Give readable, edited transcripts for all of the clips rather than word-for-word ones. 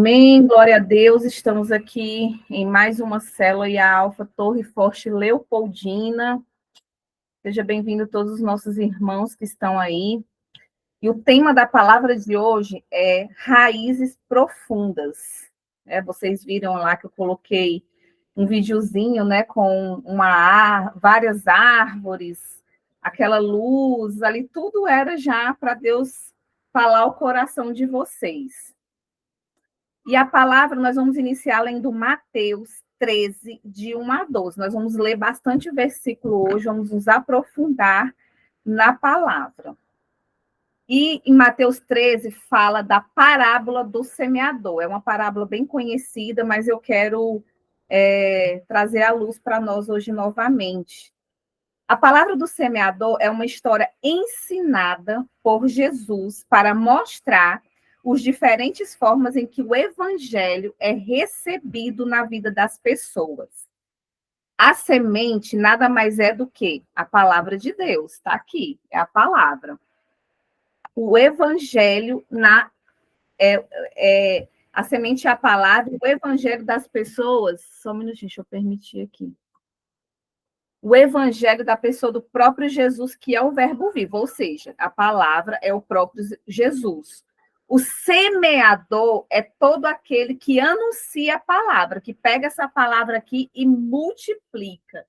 Amém, glória a Deus, estamos aqui em mais uma célula e a Alfa Torre Forte Leopoldina. Seja bem-vindo todos os nossos irmãos que estão aí. E o tema da palavra de hoje é raízes profundas. Vocês viram lá que eu coloquei um videozinho, né, com várias árvores, aquela luz ali, tudo era já para Deus falar o coração de vocês. E a palavra, nós vamos iniciar lendo Mateus 13, de 1 a 12. Nós vamos ler bastante versículo hoje, vamos nos aprofundar na palavra. E em Mateus 13 fala da parábola do semeador. É uma parábola bem conhecida, mas eu quero trazer à luz para nós hoje novamente. A palavra do semeador é uma história ensinada por Jesus para mostrar as diferentes formas em que o evangelho é recebido na vida das pessoas. A semente nada mais é do que a palavra de Deus, está aqui, é a palavra. O evangelho a semente é a palavra, o evangelho das pessoas. Só um minutinho, deixa eu permitir aqui. O evangelho da pessoa do próprio Jesus, que é o verbo vivo, ou seja, a palavra é o próprio Jesus. O semeador é todo aquele que anuncia a palavra, que pega essa palavra aqui e multiplica.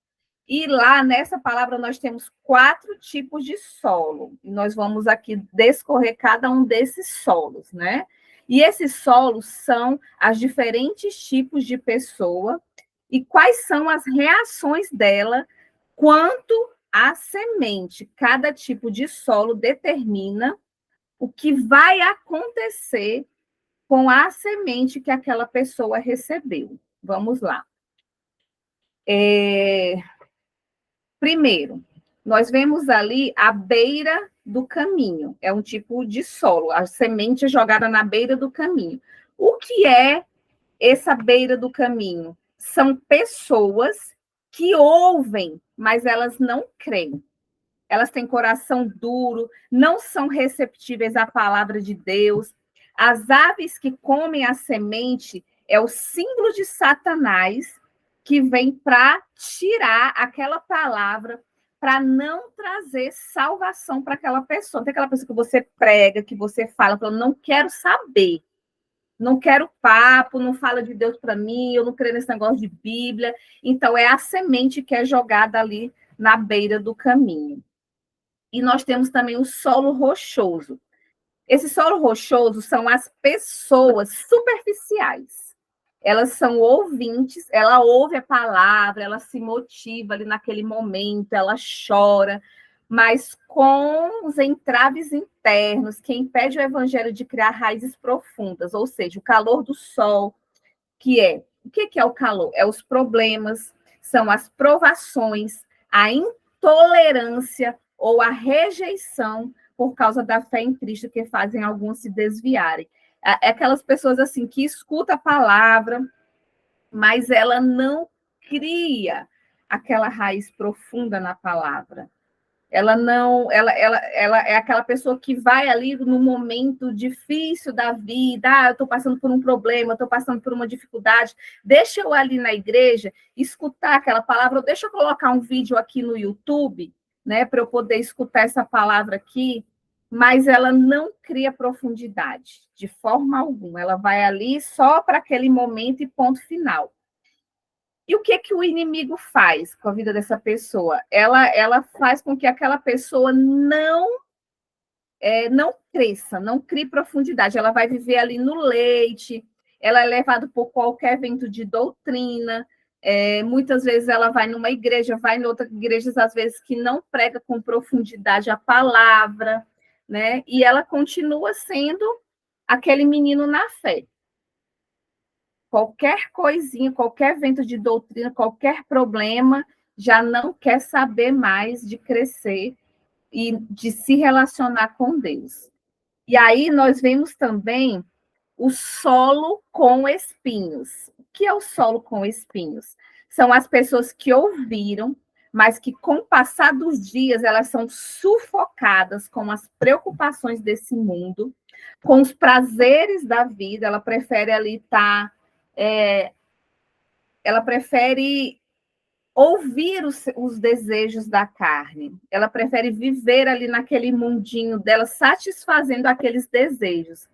E lá nessa palavra nós temos 4 tipos de solo. E nós vamos aqui descorrer cada um desses solos, né? E esses solos são os diferentes tipos de pessoa e quais são as reações dela quanto à semente. Cada tipo de solo determina o que vai acontecer com a semente que aquela pessoa recebeu. Vamos lá. Primeiro, nós vemos ali a beira do caminho. É um tipo de solo. A semente é jogada na beira do caminho. O que é essa beira do caminho? São pessoas que ouvem, mas elas não creem. Elas têm coração duro, não são receptíveis à palavra de Deus. As aves que comem a semente é o símbolo de Satanás que vem para tirar aquela palavra, para não trazer salvação para aquela pessoa. Tem aquela pessoa que você prega, que você fala, não quero saber, não quero papo, não fala de Deus para mim, eu não creio nesse negócio de Bíblia. Então, é a semente que é jogada ali na beira do caminho. E nós temos também o solo rochoso. Esse solo rochoso são as pessoas superficiais. Elas são ouvintes, ela ouve a palavra, ela se motiva ali naquele momento, ela chora, mas com os entraves internos, que impede o evangelho de criar raízes profundas, ou seja, o calor do sol, o que é o calor? É os problemas, são as provações, a intolerância ou a rejeição por causa da fé em Cristo que fazem alguns se desviarem. É aquelas pessoas assim que escutam a palavra, mas ela não cria aquela raiz profunda na palavra. Ela é aquela pessoa que vai ali no momento difícil da vida, eu estou passando por um problema, eu estou passando por uma dificuldade, deixa eu ali na igreja escutar aquela palavra, ou deixa eu colocar um vídeo aqui no YouTube, né, para eu poder escutar essa palavra aqui, mas ela não cria profundidade, de forma alguma, ela vai ali só para aquele momento e ponto final. E o que o inimigo faz com a vida dessa pessoa? Ela faz com que aquela pessoa não cresça, não crie profundidade. Ela vai viver ali no leite, ela é levada por qualquer vento de doutrina. Muitas vezes ela vai numa igreja, vai em outras igrejas, às vezes, que não prega com profundidade a palavra, né? E ela continua sendo aquele menino na fé. Qualquer coisinha, qualquer vento de doutrina, qualquer problema, já não quer saber mais de crescer e de se relacionar com Deus. E aí nós vemos também o solo com espinhos. O que é o solo com espinhos? São as pessoas que ouviram, mas que com o passar dos dias elas são sufocadas com as preocupações desse mundo, Com os prazeres da vida, ela prefere ali estar, ela prefere ouvir os desejos da carne, ela prefere viver ali naquele mundinho dela, satisfazendo aqueles desejos.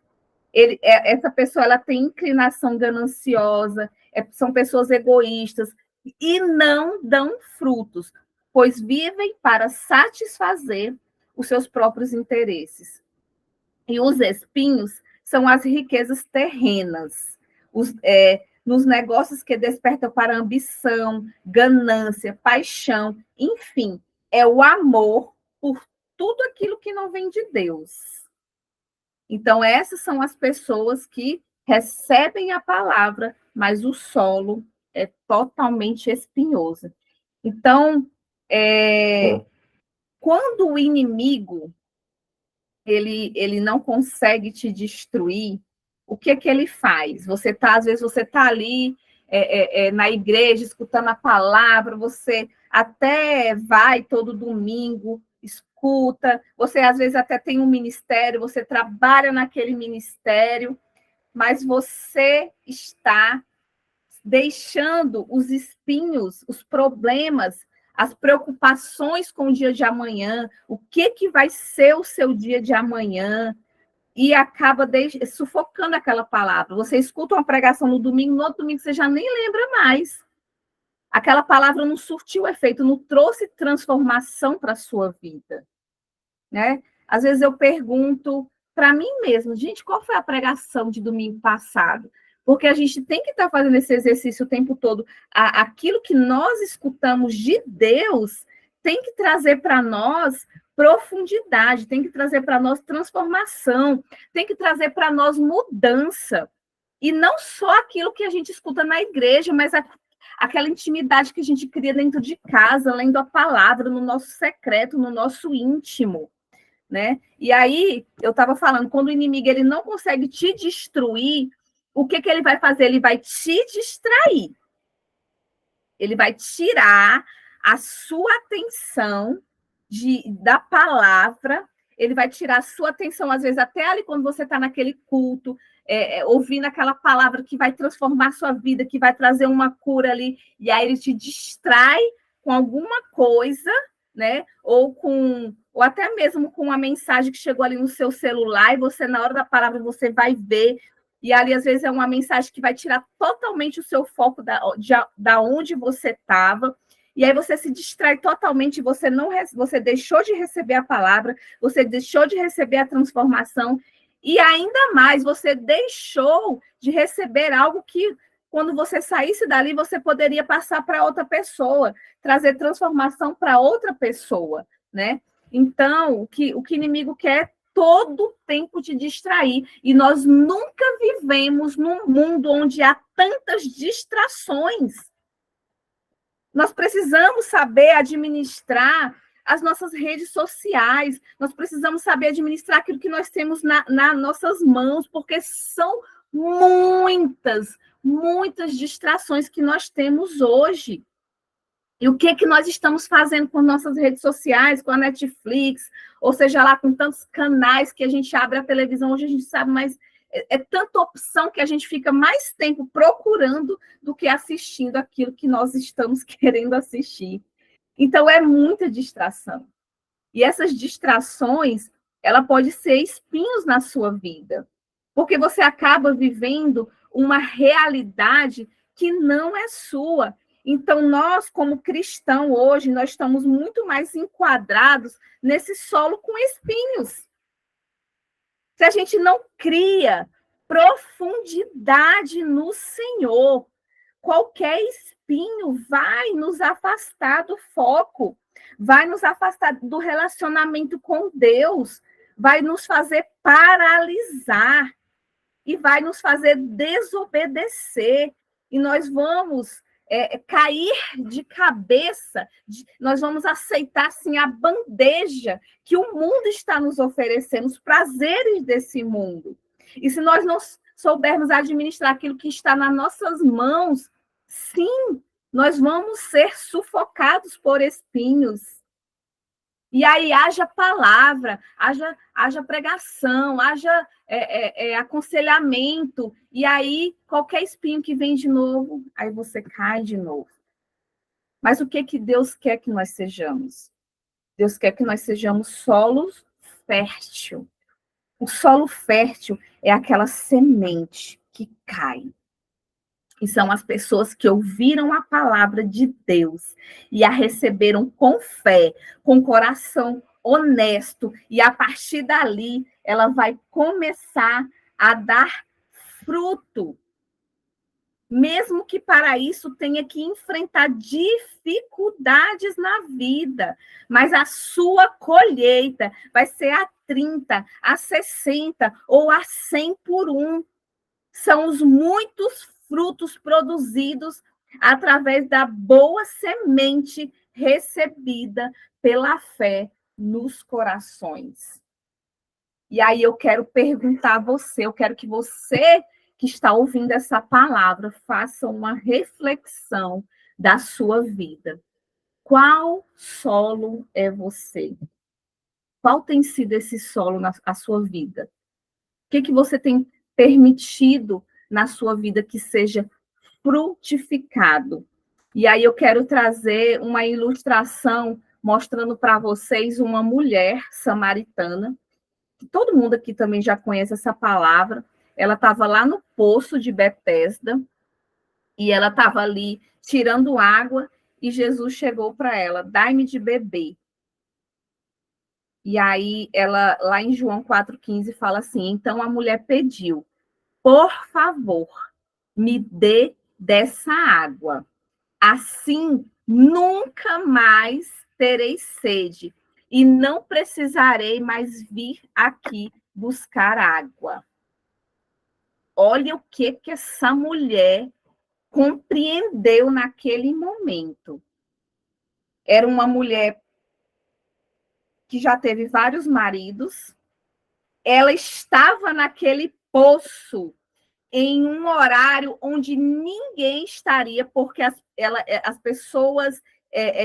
Essa pessoa ela tem inclinação gananciosa, são pessoas egoístas e não dão frutos, pois vivem para satisfazer os seus próprios interesses. E os espinhos são as riquezas terrenas, nos negócios que despertam para ambição, ganância, paixão, enfim, é o amor por tudo aquilo que não vem de Deus. Então, essas são as pessoas que recebem a palavra, mas o solo é totalmente espinhoso. Então, quando o inimigo ele não consegue te destruir, o que que ele faz? Às vezes você está ali na igreja escutando a palavra, você até vai todo domingo, escuta, você às vezes até tem um ministério, você trabalha naquele ministério, mas você está deixando os espinhos, os problemas, as preocupações com o dia de amanhã, o que vai ser o seu dia de amanhã, e acaba sufocando aquela palavra. Você escuta uma pregação no domingo, no outro domingo você já nem lembra mais. Aquela palavra não surtiu efeito, não trouxe transformação para a sua vida. Né? Às vezes eu pergunto para mim mesma, gente, qual foi a pregação de domingo passado? Porque a gente tem que estar fazendo esse exercício o tempo todo. Aquilo que nós escutamos de Deus tem que trazer para nós profundidade, tem que trazer para nós transformação, tem que trazer para nós mudança. E não só aquilo que a gente escuta na igreja, mas aquela intimidade que a gente cria dentro de casa, lendo a palavra, no nosso secreto, no nosso íntimo. Né? E aí, eu estava falando, quando o inimigo ele não consegue te destruir, o que ele vai fazer? Ele vai te distrair. Ele vai tirar a sua atenção da palavra, ele vai tirar a sua atenção, às vezes, até ali quando você está naquele culto, ouvindo aquela palavra que vai transformar a sua vida, que vai trazer uma cura ali, e aí ele te distrai com alguma coisa, né? Ou até mesmo com uma mensagem que chegou ali no seu celular, e você, na hora da palavra, você vai ver, e ali, às vezes, é uma mensagem que vai tirar totalmente o seu foco da onde você estava, e aí você se distrai totalmente, você deixou de receber a palavra, você deixou de receber a transformação, e ainda mais, você deixou de receber algo que, quando você saísse dali, você poderia passar para outra pessoa, trazer transformação para outra pessoa, né? Então, o que o inimigo quer todo o tempo te distrair. E nós nunca vivemos num mundo onde há tantas distrações. Nós precisamos saber administrar as nossas redes sociais, nós precisamos saber administrar aquilo que nós temos nas nossas mãos, porque são muitas distrações que nós temos hoje. E o que nós estamos fazendo com nossas redes sociais, com a Netflix, ou seja lá, com tantos canais que a gente abre a televisão, hoje a gente sabe, mas é tanta opção que a gente fica mais tempo procurando do que assistindo aquilo que nós estamos querendo assistir. Então, é muita distração. E essas distrações, ela pode ser espinhos na sua vida, porque você acaba vivendo uma realidade que não é sua. Então, nós, como cristãos, hoje, nós estamos muito mais enquadrados nesse solo com espinhos. Se a gente não cria profundidade no Senhor, qualquer espinho vai nos afastar do foco, vai nos afastar do relacionamento com Deus, vai nos fazer paralisar e vai nos fazer desobedecer. E nós vamos cair de cabeça, nós vamos aceitar assim, a bandeja que o mundo está nos oferecendo, os prazeres desse mundo. E se nós não soubermos administrar aquilo que está nas nossas mãos, sim, nós vamos ser sufocados por espinhos. E aí haja palavra, haja pregação, haja aconselhamento, e aí qualquer espinho que vem de novo, aí você cai de novo. Mas o que Deus quer que nós sejamos? Deus quer que nós sejamos solos fértil. O solo fértil é aquela semente que cai. E são as pessoas que ouviram a palavra de Deus e a receberam com fé, com coração honesto, e a partir dali ela vai começar a dar fruto, mesmo que para isso tenha que enfrentar dificuldades na vida, mas a sua colheita vai ser a 30, a 60 ou a 100 por um. São os muitos frutos produzidos através da boa semente recebida pela fé nos corações. E aí eu quero perguntar a você, eu quero que você que está ouvindo essa palavra faça uma reflexão da sua vida. Qual solo é você? Qual tem sido esse solo na sua vida? O que você tem permitido na sua vida que seja frutificado? E aí eu quero trazer uma ilustração mostrando para vocês uma mulher samaritana, que todo mundo aqui também já conhece essa palavra. Ela estava lá no poço de Betesda e ela estava ali tirando água e Jesus chegou para ela: dai-me de beber. E aí ela, lá em João 4,15, fala assim: então a mulher pediu: por favor, me dê dessa água. Assim nunca mais terei sede e não precisarei mais vir aqui buscar água. Olha o que essa mulher compreendeu naquele momento. Era uma mulher que já teve vários maridos. Ela estava naquele poço em um horário onde ninguém estaria, porque as pessoas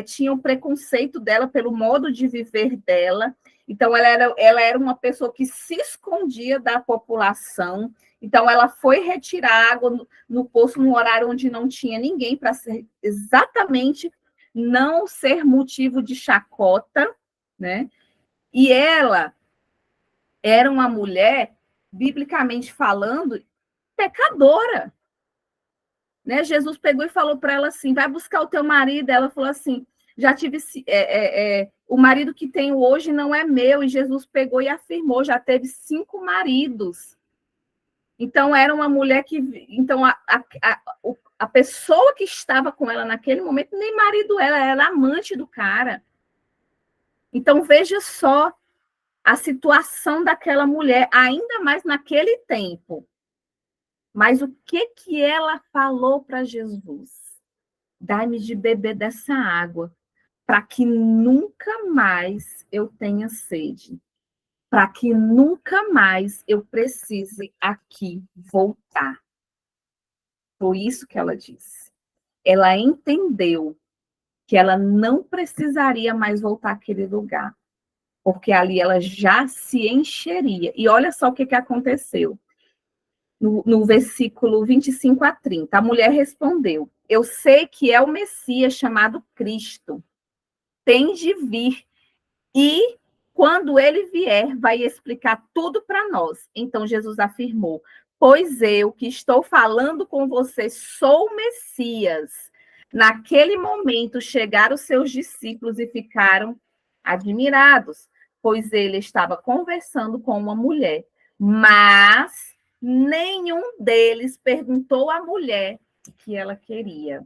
tinham preconceito dela pelo modo de viver dela. Então, ela era uma pessoa que se escondia da população. Então, ela foi retirar água no poço num horário onde não tinha ninguém, para ser exatamente não ser motivo de chacota, né? E ela era uma mulher, biblicamente falando, pecadora, né? Jesus pegou e falou para ela assim: vai buscar o teu marido. Ela falou assim: já tive o marido que tenho hoje não é meu. E Jesus pegou e afirmou: já teve 5 maridos. Então era uma mulher que, então a pessoa que estava com ela naquele momento nem marido ela era amante do cara. Então veja só a situação daquela mulher, ainda mais naquele tempo. Mas o que ela falou para Jesus? Dai-me de beber dessa água, para que nunca mais eu tenha sede, para que nunca mais eu precise aqui voltar. Foi isso que ela disse. Ela entendeu que ela não precisaria mais voltar àquele lugar, porque ali ela já se encheria. E olha só o que aconteceu. No versículo 25 a 30, a mulher respondeu: eu sei que é o Messias chamado Cristo, tem de vir, e quando ele vier, vai explicar tudo para nós. Então Jesus afirmou: pois eu que estou falando com você sou o Messias. Naquele momento chegaram os seus discípulos e ficaram admirados, pois ele estava conversando com uma mulher, mas nenhum deles perguntou à mulher o que ela queria.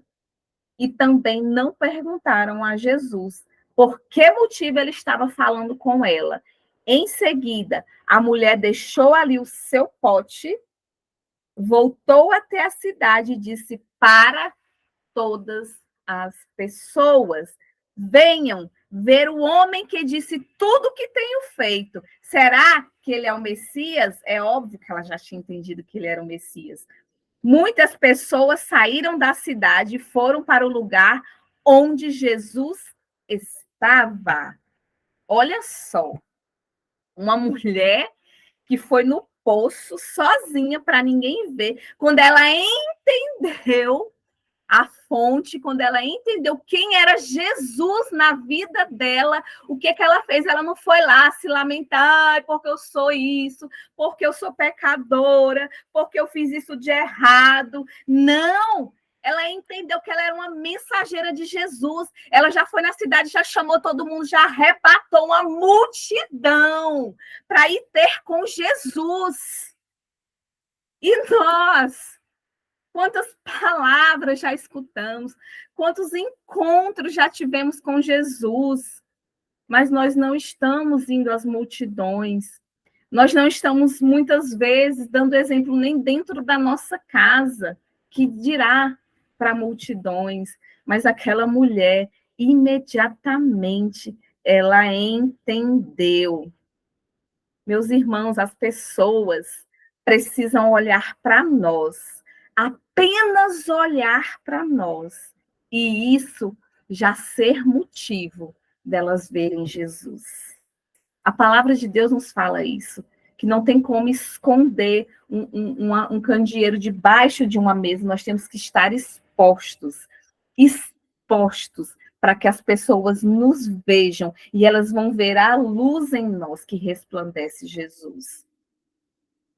E também não perguntaram a Jesus por que motivo ele estava falando com ela. Em seguida, a mulher deixou ali o seu pote, voltou até a cidade e disse para todas as pessoas: venham ver o homem que disse tudo o que tenho feito. Será que ele é o Messias? É óbvio que ela já tinha entendido que ele era o Messias. Muitas pessoas saíram da cidade e foram para o lugar onde Jesus estava. olha só, uma mulher que foi no poço sozinha para ninguém ver, quando ela entendeu a fonte, quando ela entendeu quem era Jesus na vida dela, o que ela fez? Ela não foi lá se lamentar, porque eu sou isso, porque eu sou pecadora, porque eu fiz isso de errado. Não! Ela entendeu que ela era uma mensageira de Jesus. Ela já foi na cidade, já chamou todo mundo, já arrebatou uma multidão para ir ter com Jesus. E nós? Quantas palavras já escutamos, quantos encontros já tivemos com Jesus, mas nós não estamos indo às multidões, nós não estamos, muitas vezes, dando exemplo nem dentro da nossa casa, que dirá para multidões, mas aquela mulher, imediatamente, ela entendeu. Meus irmãos, as pessoas precisam olhar para nós, apenas olhar para nós, e isso já ser motivo delas verem Jesus. A palavra de Deus nos fala isso, que não tem como esconder um candeeiro debaixo de uma mesa, nós temos que estar expostos para que as pessoas nos vejam e elas vão ver a luz em nós que resplandece Jesus.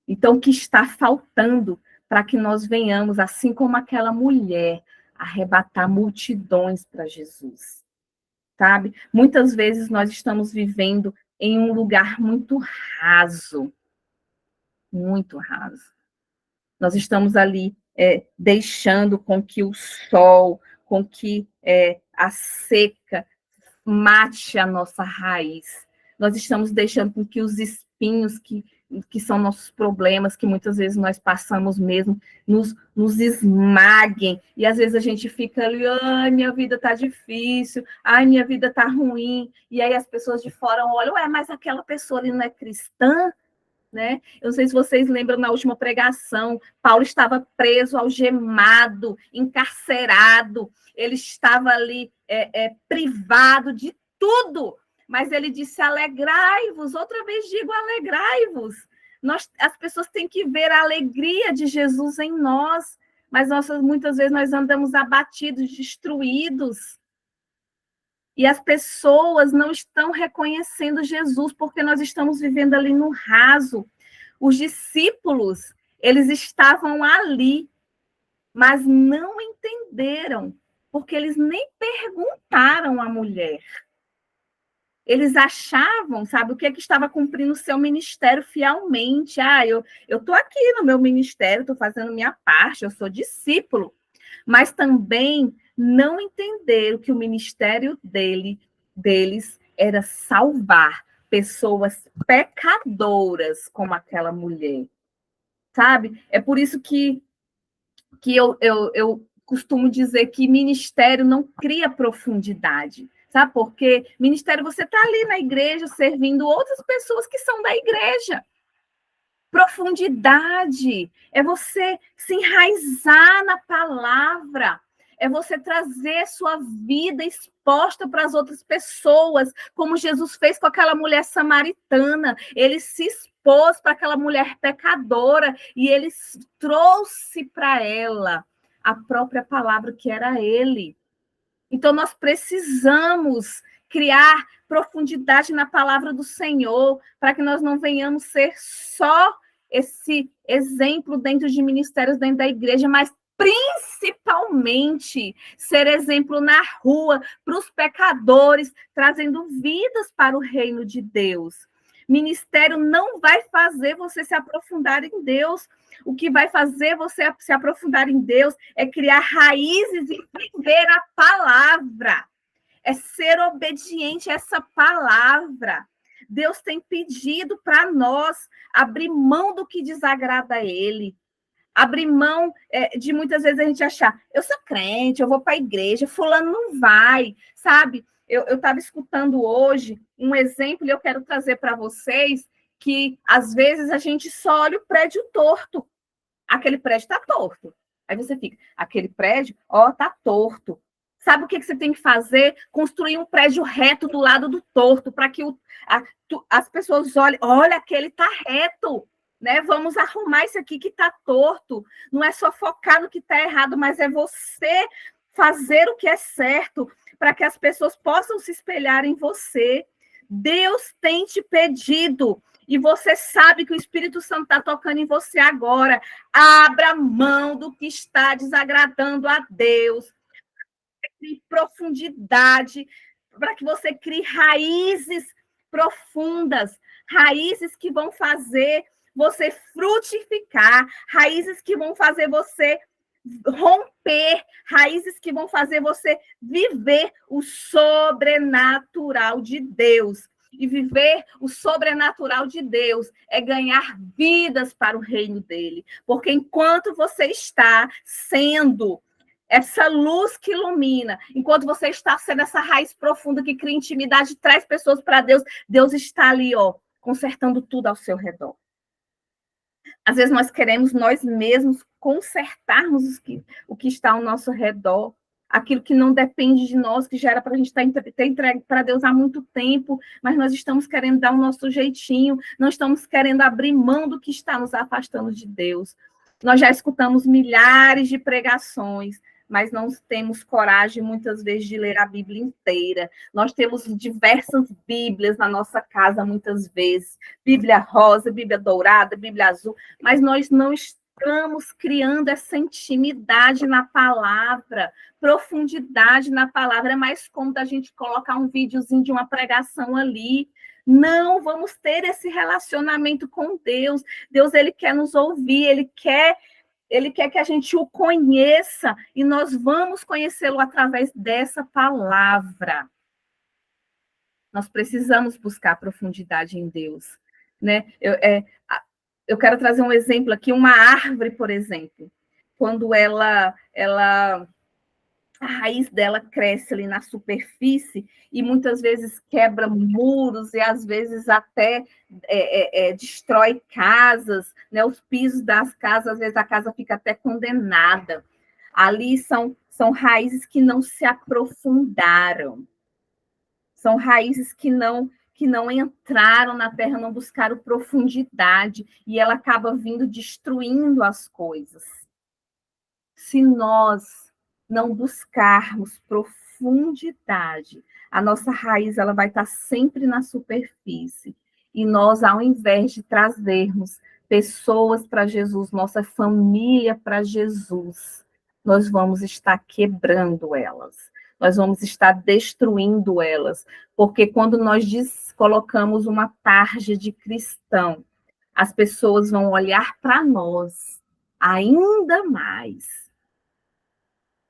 Então, o que está faltando para que nós venhamos, assim como aquela mulher, arrebatar multidões para Jesus? Sabe? Muitas vezes nós estamos vivendo em um lugar muito raso, muito raso. Nós estamos ali deixando com que o sol, com que a seca mate a nossa raiz. Nós estamos deixando com que os espinhos que são nossos problemas, que muitas vezes nós passamos mesmo, nos esmaguem. E às vezes a gente fica ali, ai, minha vida está difícil, ai, minha vida está ruim. E aí as pessoas de fora olham, ué, mas aquela pessoa ali não é cristã? Né? Eu não sei se vocês lembram, na última pregação, Paulo estava preso, algemado, encarcerado, ele estava ali privado de tudo, mas ele disse, alegrai-vos, outra vez digo, alegrai-vos. As pessoas têm que ver a alegria de Jesus em nós, mas muitas vezes nós andamos abatidos, destruídos, e as pessoas não estão reconhecendo Jesus, porque nós estamos vivendo ali no raso. Os discípulos, eles estavam ali, mas não entenderam, porque eles nem perguntaram à mulher. Eles achavam, sabe, o que estava cumprindo o seu ministério fielmente. Eu estou aqui no meu ministério, estou fazendo minha parte, eu sou discípulo. Mas também não entenderam que o ministério deles era salvar pessoas pecadoras como aquela mulher, sabe? É por isso que eu costumo dizer que ministério não cria profundidade, sabe? Porque ministério você está ali na igreja servindo outras pessoas que são da igreja. Profundidade é você se enraizar na palavra, é você trazer sua vida exposta para as outras pessoas, como Jesus fez com aquela mulher samaritana. Ele se expôs para aquela mulher pecadora e ele trouxe para ela a própria palavra que era ele. Então, nós precisamos criar profundidade na palavra do Senhor, para que nós não venhamos ser só esse exemplo dentro de ministérios, dentro da igreja, mas principalmente ser exemplo na rua, para os pecadores, trazendo vidas para o reino de Deus. Ministério não vai fazer você se aprofundar em Deus. O que vai fazer você se aprofundar em Deus é criar raízes e viver a palavra. É ser obediente a essa palavra. Deus tem pedido para nós abrir mão do que desagrada a Ele. Abrir mão de muitas vezes a gente achar, eu sou crente, eu vou para a igreja, fulano não vai, sabe? Eu estava escutando hoje um exemplo e eu quero trazer para vocês que, às vezes, a gente só olha o prédio torto. Aquele prédio está torto. Aí você fica, aquele prédio, está torto. Sabe o que você tem que fazer? Construir um prédio reto do lado do torto, para que as pessoas olhem, olha, aquele está reto, né? Vamos arrumar isso aqui que está torto. Não é só focar no que está errado, mas é você fazer o que é certo, para que as pessoas possam se espelhar em você. Deus tem te pedido, e você sabe que o Espírito Santo está tocando em você agora. Abra mão do que está desagradando a Deus. Crie profundidade, para que você crie raízes profundas, raízes que vão fazer você frutificar, raízes que vão fazer você romper, raízes que vão fazer você viver o sobrenatural de Deus. E viver o sobrenatural de Deus é ganhar vidas para o reino dele. Porque enquanto você está sendo essa luz que ilumina, enquanto você está sendo essa raiz profunda que cria intimidade, traz pessoas para Deus, Deus está ali, ó, consertando tudo ao seu redor. Às vezes nós queremos nós mesmos consertarmos o que está ao nosso redor, aquilo que não depende de nós, que já era para a gente ter entregue para Deus há muito tempo, mas nós estamos querendo dar o nosso jeitinho, não estamos querendo abrir mão do que está nos afastando de Deus. Nós já escutamos milhares de pregações, mas não temos coragem, muitas vezes, de ler a Bíblia inteira. Nós temos diversas Bíblias na nossa casa, muitas vezes. Bíblia rosa, Bíblia dourada, Bíblia azul, mas nós não estamos criando essa intimidade na palavra, profundidade na palavra. É mais cômodo a gente colocar um videozinho de uma pregação ali. Não vamos ter esse relacionamento com Deus. Deus, ele quer nos ouvir, ele quer que a gente o conheça, e nós vamos conhecê-lo através dessa palavra. Nós precisamos buscar profundidade em Deus, né? Eu quero trazer um exemplo aqui, uma árvore, por exemplo, quando a raiz dela cresce ali na superfície e muitas vezes quebra muros e às vezes até destrói casas, né? Os pisos das casas, às vezes a casa fica até condenada. Ali são raízes que não se aprofundaram, são raízes que não entraram na terra, não buscaram profundidade, e ela acaba vindo destruindo as coisas. Se nós não buscarmos profundidade, a nossa raiz ela vai estar sempre na superfície. E nós, ao invés de trazermos pessoas para Jesus, nossa família para Jesus, nós vamos estar quebrando elas. Nós vamos estar destruindo elas. Porque quando nós colocamos uma tarja de cristão, as pessoas vão olhar para nós ainda mais.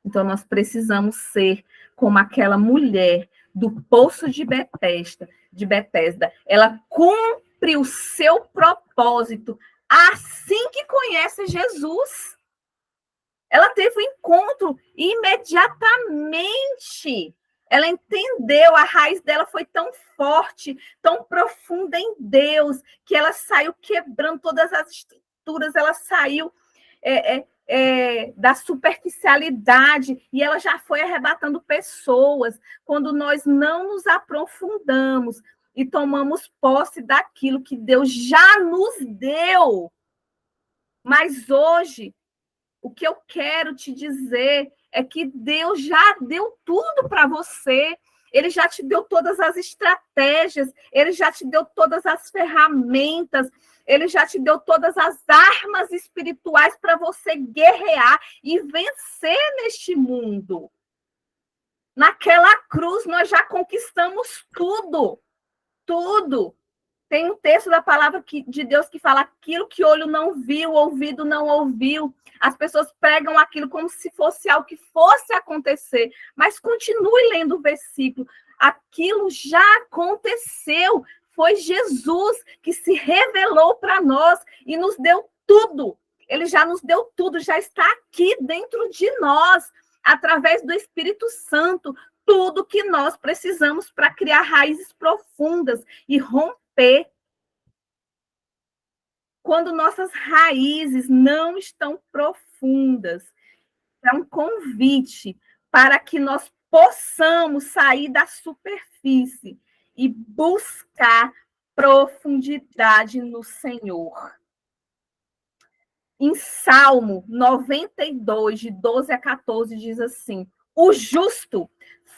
Então, nós precisamos ser como aquela mulher do poço de Betesda. Ela cumpre o seu propósito assim que conhece Jesus. Ela teve um encontro imediatamente. Ela entendeu, a raiz dela foi tão forte, tão profunda em Deus, que ela saiu quebrando todas as estruturas, ela saiu da superficialidade, e ela já foi arrebatando pessoas. Quando nós não nos aprofundamos e tomamos posse daquilo que Deus já nos deu. Mas hoje, o que eu quero te dizer é que Deus já deu tudo para você. Ele já te deu todas as estratégias, ele já te deu todas as ferramentas, ele já te deu todas as armas espirituais para você guerrear e vencer neste mundo. Naquela cruz, nós já conquistamos tudo, tudo. Tem um texto da palavra de Deus que fala aquilo que olho não viu, ouvido não ouviu. As pessoas pregam aquilo como se fosse algo que fosse acontecer, mas continue lendo o versículo. Aquilo já aconteceu. Foi Jesus que se revelou para nós e nos deu tudo. Ele já nos deu tudo, já está aqui dentro de nós, através do Espírito Santo, tudo que nós precisamos para criar raízes profundas e romper. Quando nossas raízes não estão profundas, é um convite para que nós possamos sair da superfície e buscar profundidade no Senhor. Em Salmo 92, de 12 a 14, diz assim: o justo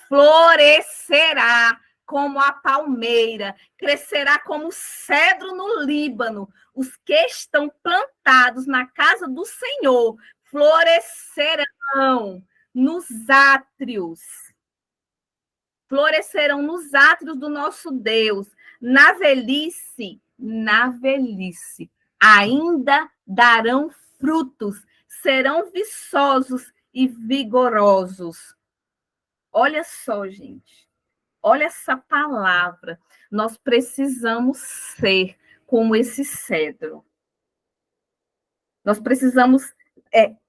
florescerá como a palmeira, crescerá como o cedro no Líbano. Os que estão plantados na casa do Senhor florescerão nos átrios. Florescerão nos átrios do nosso Deus. Na velhice, ainda darão frutos, serão viçosos e vigorosos. Olha só, gente. Olha essa palavra. Nós precisamos ser como esse cedro. Nós precisamos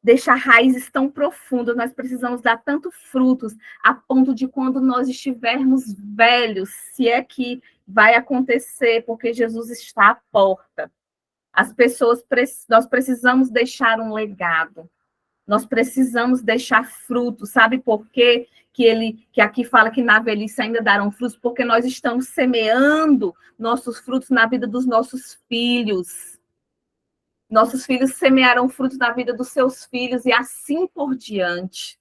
deixar raízes tão profundas, nós precisamos dar tanto frutos, a ponto de quando nós estivermos velhos, se é que vai acontecer, porque Jesus está à porta. Nós precisamos deixar um legado. Nós precisamos deixar frutos. Sabe por quê? Que aqui fala que na velhice ainda darão frutos, porque nós estamos semeando nossos frutos na vida dos nossos filhos. Nossos filhos semearão frutos na vida dos seus filhos e assim por diante.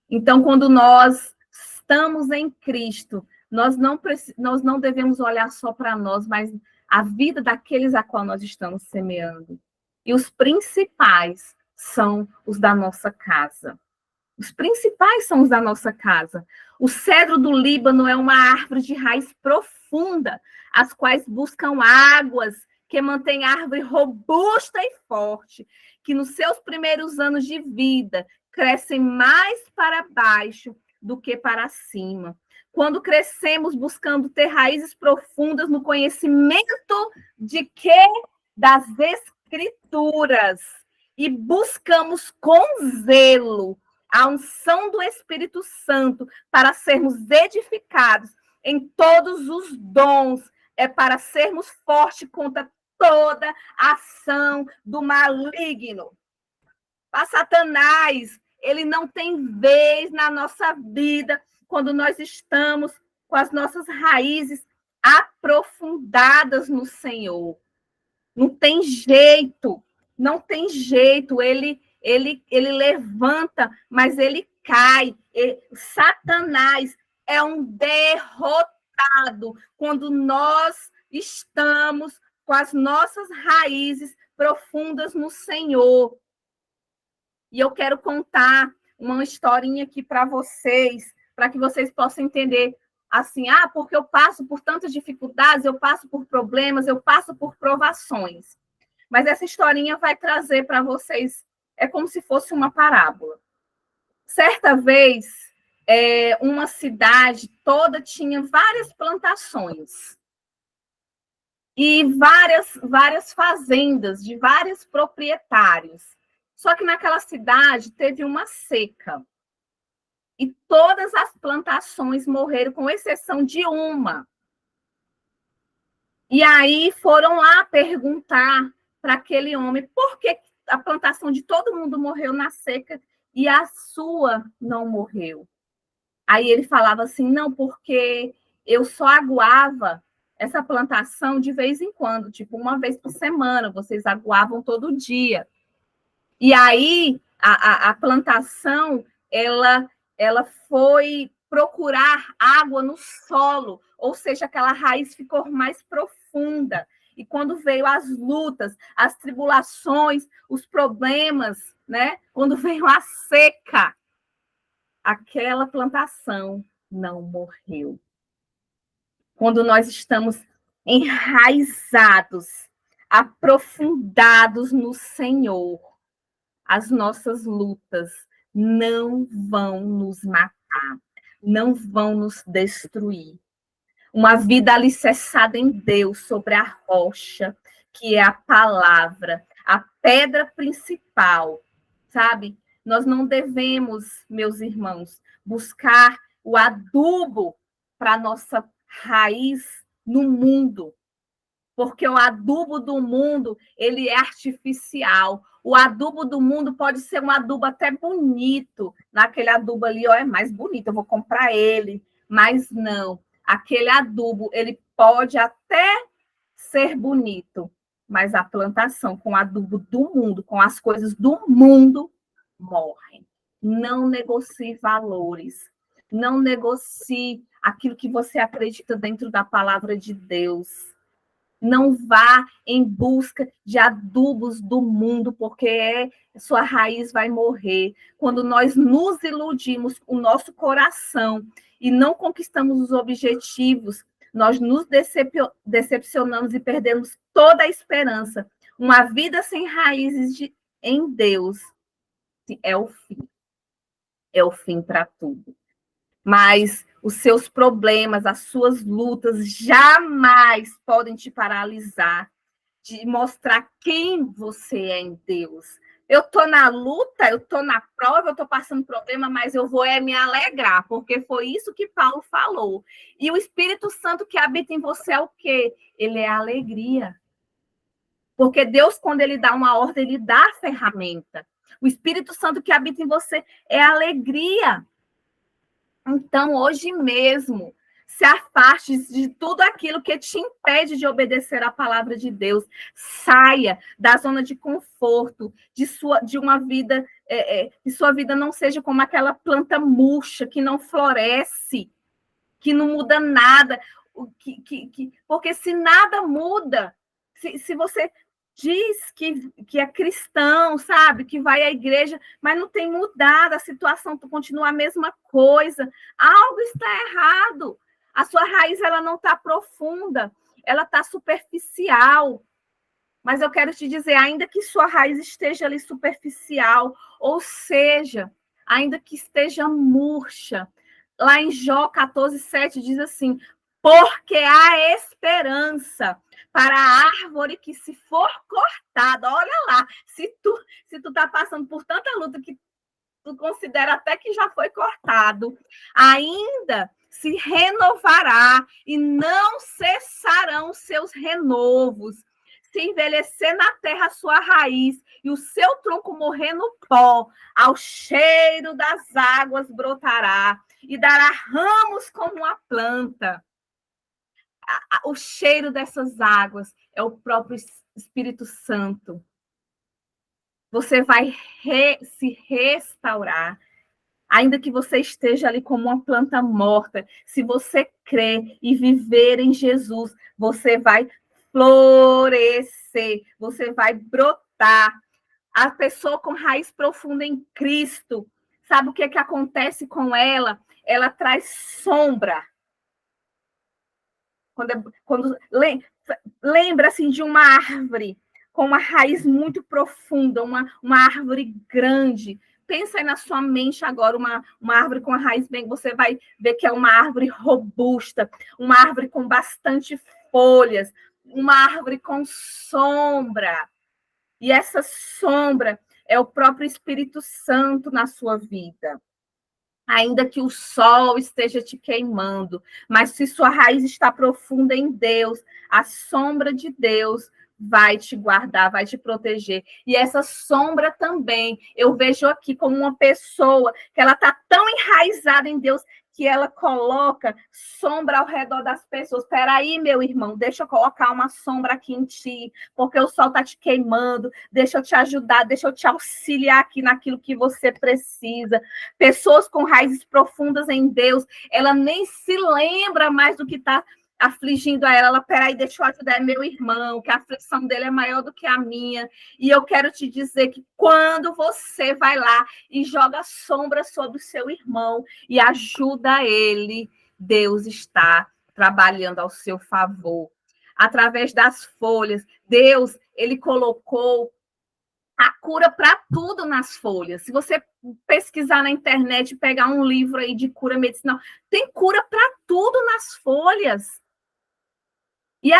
Então, quando nós estamos em Cristo, nós não devemos olhar só para nós, mas a vida daqueles a qual nós estamos semeando. E os principais são os da nossa casa. Os principais são os da nossa casa. O cedro do Líbano é uma árvore de raiz profunda, as quais buscam águas, que mantém a árvore robusta e forte, que nos seus primeiros anos de vida crescem mais para baixo do que para cima. Quando crescemos buscando ter raízes profundas no conhecimento de quê? Das Escrituras, e buscamos com zelo a unção do Espírito Santo para sermos edificados em todos os dons, para sermos fortes contra toda ação do maligno. A Satanás, ele não tem vez na nossa vida quando nós estamos com as nossas raízes aprofundadas no Senhor. Não tem jeito, não tem jeito. Ele levanta, mas ele cai. Satanás é um derrotado quando nós estamos com as nossas raízes profundas no Senhor. E eu quero contar uma historinha aqui para vocês, para que vocês possam entender assim, porque eu passo por tantas dificuldades, eu passo por problemas, eu passo por provações. Mas essa historinha vai trazer para vocês, é como se fosse uma parábola. Certa vez, uma cidade toda tinha várias plantações e várias fazendas de vários proprietários. Só que naquela cidade teve uma seca. E todas as plantações morreram, com exceção de uma. E aí foram lá perguntar para aquele homem por que a plantação de todo mundo morreu na seca e a sua não morreu. Aí ele falava assim, não, porque eu só aguava essa plantação de vez em quando, tipo uma vez por semana, vocês aguavam todo dia. E aí a plantação, ela foi procurar água no solo, ou seja, aquela raiz ficou mais profunda. E quando veio as lutas, as tribulações, os problemas, né? Quando veio a seca, aquela plantação não morreu. Quando nós estamos enraizados, aprofundados no Senhor, as nossas lutas não vão nos matar, não vão nos destruir. Uma vida alicerçada em Deus, sobre a rocha, que é a palavra, a pedra principal, sabe? Nós não devemos, meus irmãos, buscar o adubo para a nossa raiz no mundo, porque o adubo do mundo, ele é artificial. O adubo do mundo pode ser um adubo até bonito. Naquele adubo ali, ó, é mais bonito, eu vou comprar ele. Mas não, aquele adubo, ele pode até ser bonito, mas a plantação com adubo do mundo, com as coisas do mundo, morrem. Não negocie valores. Não negocie aquilo que você acredita dentro da palavra de Deus. Não vá em busca de adubos do mundo, porque sua raiz vai morrer. Quando nós nos iludimos o nosso coração e não conquistamos os objetivos, nós nos decepcionamos e perdemos toda a esperança. Uma vida sem raízes em Deus é o fim. É o fim para tudo. Mas os seus problemas, as suas lutas jamais podem te paralisar de mostrar quem você é em Deus. Eu estou na luta, eu estou na prova, eu estou passando problema, mas eu vou me alegrar, porque foi isso que Paulo falou. E o Espírito Santo que habita em você é o quê? Ele é a alegria. Porque Deus, quando ele dá uma ordem, ele dá a ferramenta. O Espírito Santo que habita em você é a alegria. Então, hoje mesmo, se afaste de tudo aquilo que te impede de obedecer à palavra de Deus. Saia da zona de conforto, de uma vida, que sua vida não seja como aquela planta murcha, que não floresce, que não muda nada. Porque se nada muda, se você diz que é cristão, sabe, que vai à igreja, mas não tem mudado, a situação continua a mesma coisa, algo está errado. A sua raiz ela não está profunda, ela está superficial. Mas eu quero te dizer, ainda que sua raiz esteja ali superficial, ou seja, ainda que esteja murcha, lá em Jó 14:7 diz assim: porque há esperança para a árvore que se for cortada. Olha lá, se tu tá passando por tanta luta que tu considera até que já foi cortado, ainda se renovará e não cessarão seus renovos. Se envelhecer na terra a sua raiz e o seu tronco morrer no pó, ao cheiro das águas brotará e dará ramos como a planta. O cheiro dessas águas é o próprio Espírito Santo. Você vai se restaurar. Ainda que você esteja ali como uma planta morta, se você crer e viver em Jesus, você vai florescer, você vai brotar. A pessoa com raiz profunda em Cristo, sabe o que acontece com ela? Ela traz sombra. Quando lembra assim, de uma árvore com uma raiz muito profunda, uma árvore grande. Pensa aí na sua mente agora, uma árvore com a raiz bem, você vai ver que é uma árvore robusta, uma árvore com bastante folhas, uma árvore com sombra. E essa sombra é o próprio Espírito Santo na sua vida. Ainda que o sol esteja te queimando, mas se sua raiz está profunda em Deus, a sombra de Deus vai te guardar, vai te proteger. E essa sombra também, eu vejo aqui como uma pessoa que ela está tão enraizada em Deus que ela coloca sombra ao redor das pessoas. Espera aí, meu irmão, deixa eu colocar uma sombra aqui em ti, porque o sol está te queimando, deixa eu te ajudar, deixa eu te auxiliar aqui naquilo que você precisa. Pessoas com raízes profundas em Deus, ela nem se lembra mais do que está afligindo a ela. Peraí, deixa eu ajudar meu irmão, que a aflição dele é maior do que a minha. E eu quero te dizer que quando você vai lá e joga sombra sobre o seu irmão e ajuda ele, Deus está trabalhando ao seu favor. Através das folhas, Deus, ele colocou a cura para tudo nas folhas. Se você pesquisar na internet, pegar um livro aí de cura medicinal, tem cura para tudo nas folhas. E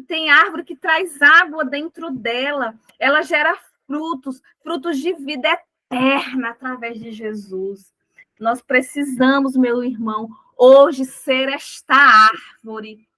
tem árvore que traz água dentro dela. Ela gera frutos de vida eterna através de Jesus. Nós precisamos, meu irmão, hoje ser esta árvore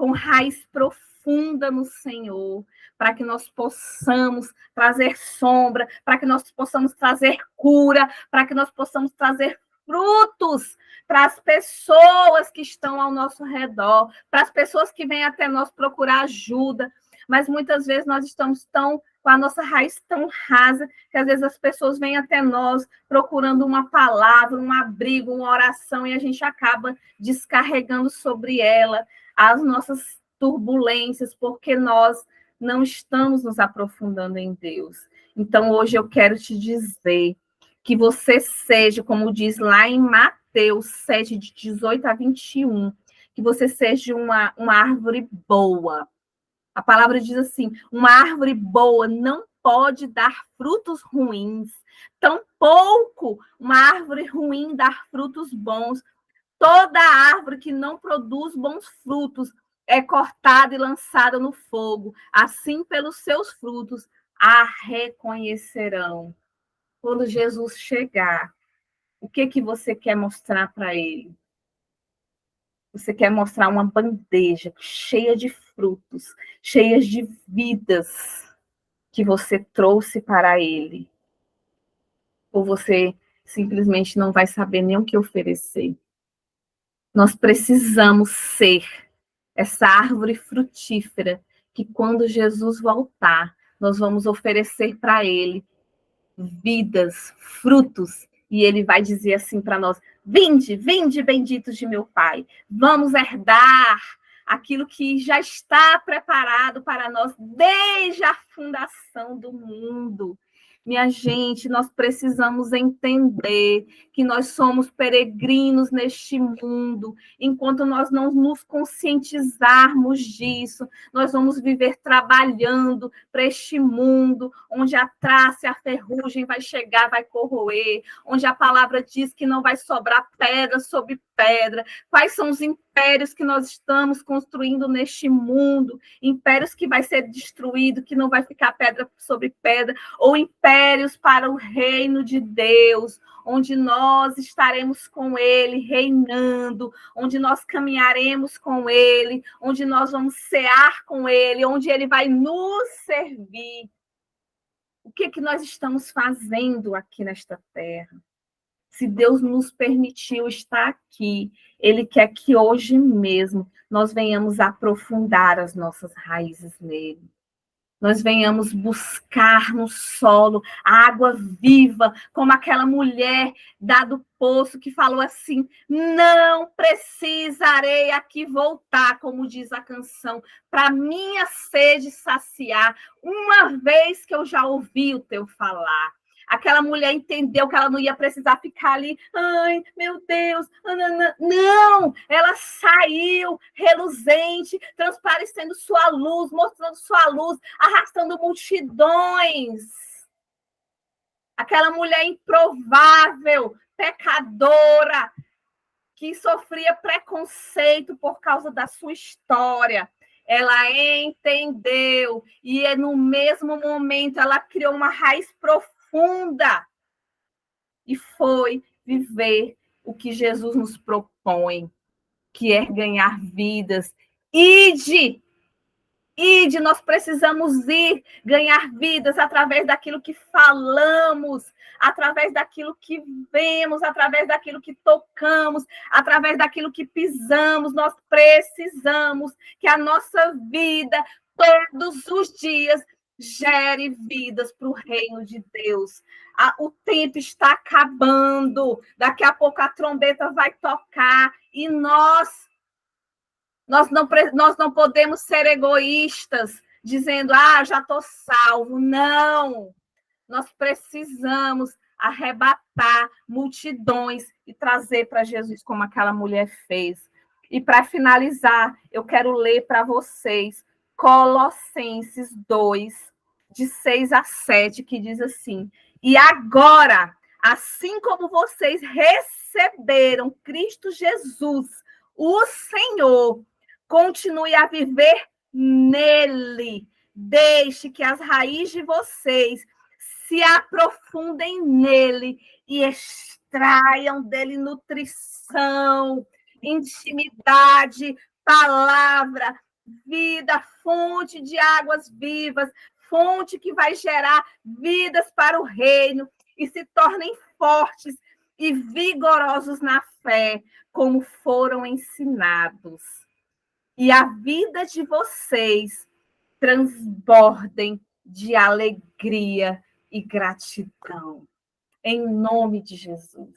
com raiz profunda no Senhor, para que nós possamos trazer sombra, para que nós possamos trazer cura, para que nós possamos trazer frutos para as pessoas que estão ao nosso redor, para as pessoas que vêm até nós procurar ajuda. Mas muitas vezes nós estamos com a nossa raiz tão rasa, que às vezes as pessoas vêm até nós procurando uma palavra, um abrigo, uma oração, e a gente acaba descarregando sobre ela as nossas turbulências, porque nós não estamos nos aprofundando em Deus. Então, hoje eu quero te dizer que você seja, como diz lá em Mateus 7, de 18 a 21, que você seja uma árvore boa. A palavra diz assim: uma árvore boa não pode dar frutos ruins, tampouco uma árvore ruim dar frutos bons. Toda árvore que não produz bons frutos é cortada e lançada no fogo. Assim, pelos seus frutos, a reconhecerão. Quando Jesus chegar, o que você quer mostrar para ele? Você quer mostrar uma bandeja cheia de frutos, cheias de vidas que você trouxe para ele? Ou você simplesmente não vai saber nem o que oferecer? Nós precisamos ser essa árvore frutífera que, quando Jesus voltar, nós vamos oferecer para ele vidas, frutos, e ele vai dizer assim para nós: vinde, vinde, benditos de meu Pai, vamos herdar aquilo que já está preparado para nós desde a fundação do mundo. Minha gente, nós precisamos entender que nós somos peregrinos neste mundo. Enquanto nós não nos conscientizarmos disso, nós vamos viver trabalhando para este mundo, onde a traça e a ferrugem vai chegar, vai corroer, onde a palavra diz que não vai sobrar pedra sobre pedra. Quais são os impérios que nós estamos construindo neste mundo? Impérios que vai ser destruído, que não vai ficar pedra sobre pedra, ou impérios para o reino de Deus, onde nós estaremos com ele reinando, onde nós caminharemos com ele, onde nós vamos cear com ele, onde ele vai nos servir. O que nós estamos fazendo aqui nesta terra? Se Deus nos permitiu estar aqui, ele quer que hoje mesmo nós venhamos aprofundar as nossas raízes nele. Nós venhamos buscar no solo a água viva, como aquela mulher do poço que falou assim: não precisarei aqui voltar, como diz a canção, para minha sede saciar, uma vez que eu já ouvi o teu falar. Aquela mulher entendeu que ela não ia precisar ficar ali, ai, meu Deus, não, ela saiu reluzente, transparecendo sua luz, mostrando sua luz, arrastando multidões. Aquela mulher improvável, pecadora, que sofria preconceito por causa da sua história. Ela entendeu, e no mesmo momento ela criou uma raiz profunda e foi viver o que Jesus nos propõe, que é ganhar vidas. Ide, nós precisamos ir ganhar vidas através daquilo que falamos, através daquilo que vemos, através daquilo que tocamos, através daquilo que pisamos. Nós precisamos que a nossa vida, todos os dias, gere vidas para o reino de Deus. O tempo está acabando, daqui a pouco a trombeta vai tocar e nós não podemos ser egoístas, dizendo: já estou salvo. Não! Nós precisamos arrebatar multidões e trazer para Jesus, como aquela mulher fez. E para finalizar, eu quero ler para vocês Colossenses 2, de 6 a 7, que diz assim: e agora, assim como vocês receberam Cristo Jesus, o Senhor, continue a viver nele. Deixe que as raízes de vocês se aprofundem nele e extraiam dele nutrição, intimidade, palavra, vida, fonte de águas vivas, fonte que vai gerar vidas para o reino e se tornem fortes e vigorosos na fé, como foram ensinados. E a vida de vocês transbordem de alegria e gratidão. Em nome de Jesus.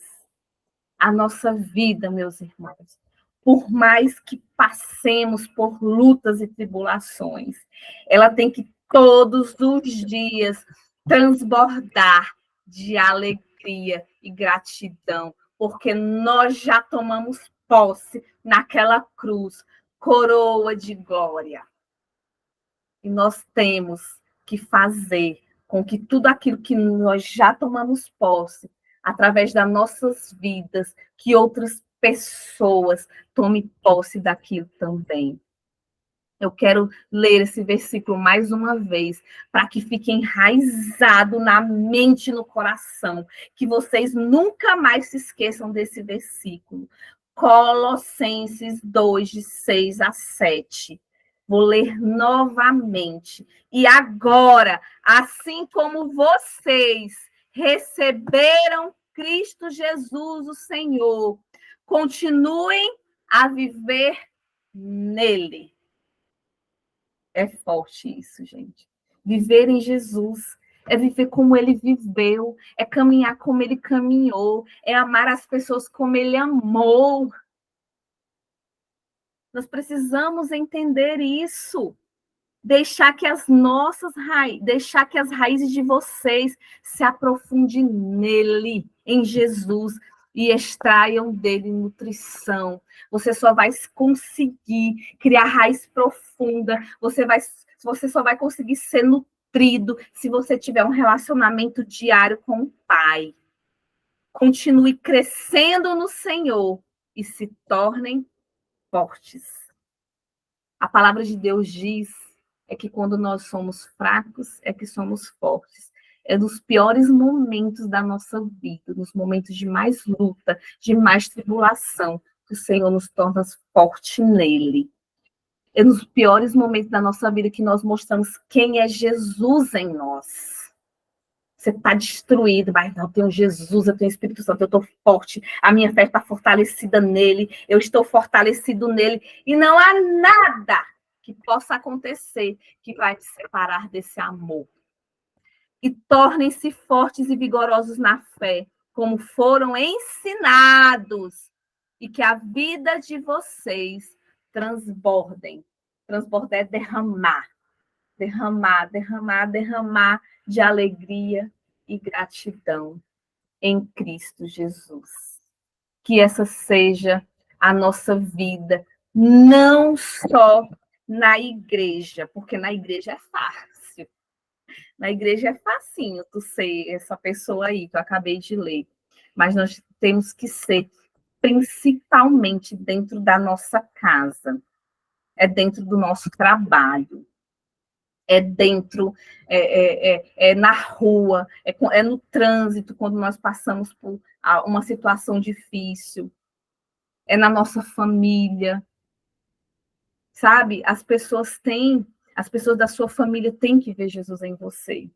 A nossa vida, meus irmãos, por mais que passemos por lutas e tribulações, ela tem que todos os dias transbordar de alegria e gratidão, porque nós já tomamos posse naquela cruz, coroa de glória. E nós temos que fazer com que tudo aquilo que nós já tomamos posse, através das nossas vidas, que outras pessoas tomem posse daquilo também. Eu quero ler esse versículo mais uma vez, para que fique enraizado na mente e no coração, que vocês nunca mais se esqueçam desse versículo. Colossenses 2, de 6 a 7. Vou ler novamente. E agora, assim como vocês receberam Cristo Jesus, o Senhor, continuem a viver nele. É forte isso, gente. Viver em Jesus é viver como ele viveu, é caminhar como ele caminhou, é amar as pessoas como ele amou. Nós precisamos entender isso. Deixar que as raízes de vocês se aprofundem nele, em Jesus, e extraiam dele nutrição. Você só vai conseguir criar raiz profunda, você só vai conseguir ser nutrido se você tiver um relacionamento diário com o Pai. Continue crescendo no Senhor e se tornem fortes. A palavra de Deus diz que quando nós somos fracos, é que somos fortes. É nos piores momentos da nossa vida, nos momentos de mais luta, de mais tribulação, que o Senhor nos torna forte nele. É nos piores momentos da nossa vida que nós mostramos quem é Jesus em nós. Você está destruído, mas não, eu tenho Jesus, eu tenho o Espírito Santo, eu estou forte, a minha fé está fortalecida nele, eu estou fortalecido nele, e não há nada que possa acontecer que vai te separar desse amor. E tornem-se fortes e vigorosos na fé, como foram ensinados, e que a vida de vocês transbordem. Transbordar é derramar, derramar, derramar, derramar de alegria e gratidão em Cristo Jesus. Que essa seja a nossa vida, não só na igreja, porque na igreja é fácil. Na igreja é facinho tu ser essa pessoa aí que eu acabei de ler. Mas nós temos que ser principalmente dentro da nossa casa. É dentro do nosso trabalho. É dentro, na rua, é no trânsito, quando nós passamos por uma situação difícil. É na nossa família. Sabe? As pessoas da sua família têm que ver Jesus em você.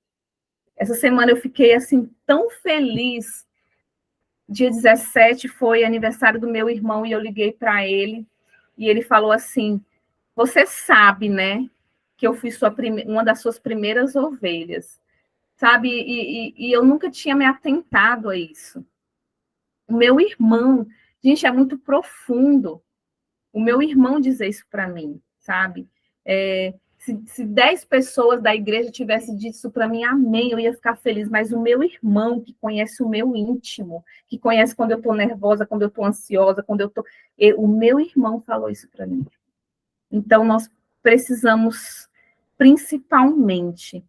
Essa semana eu fiquei, assim, tão feliz. Dia 17 foi aniversário do meu irmão e eu liguei para ele e ele falou assim, você sabe, né, que eu fui uma das suas primeiras ovelhas, sabe? E eu nunca tinha me atentado a isso. O meu irmão, gente, é muito profundo. O meu irmão dizer isso para mim, sabe? Se 10 pessoas da igreja tivessem dito isso para mim, amém, eu ia ficar feliz. Mas o meu irmão, que conhece o meu íntimo, que conhece quando eu estou nervosa, quando eu estou ansiosa, o meu irmão falou isso para mim. Então, nós precisamos, principalmente,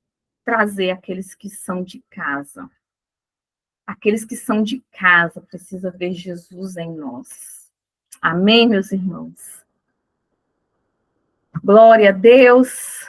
trazer aqueles que são de casa. Aqueles que são de casa precisam ver Jesus em nós. Amém, meus irmãos? Glória a Deus.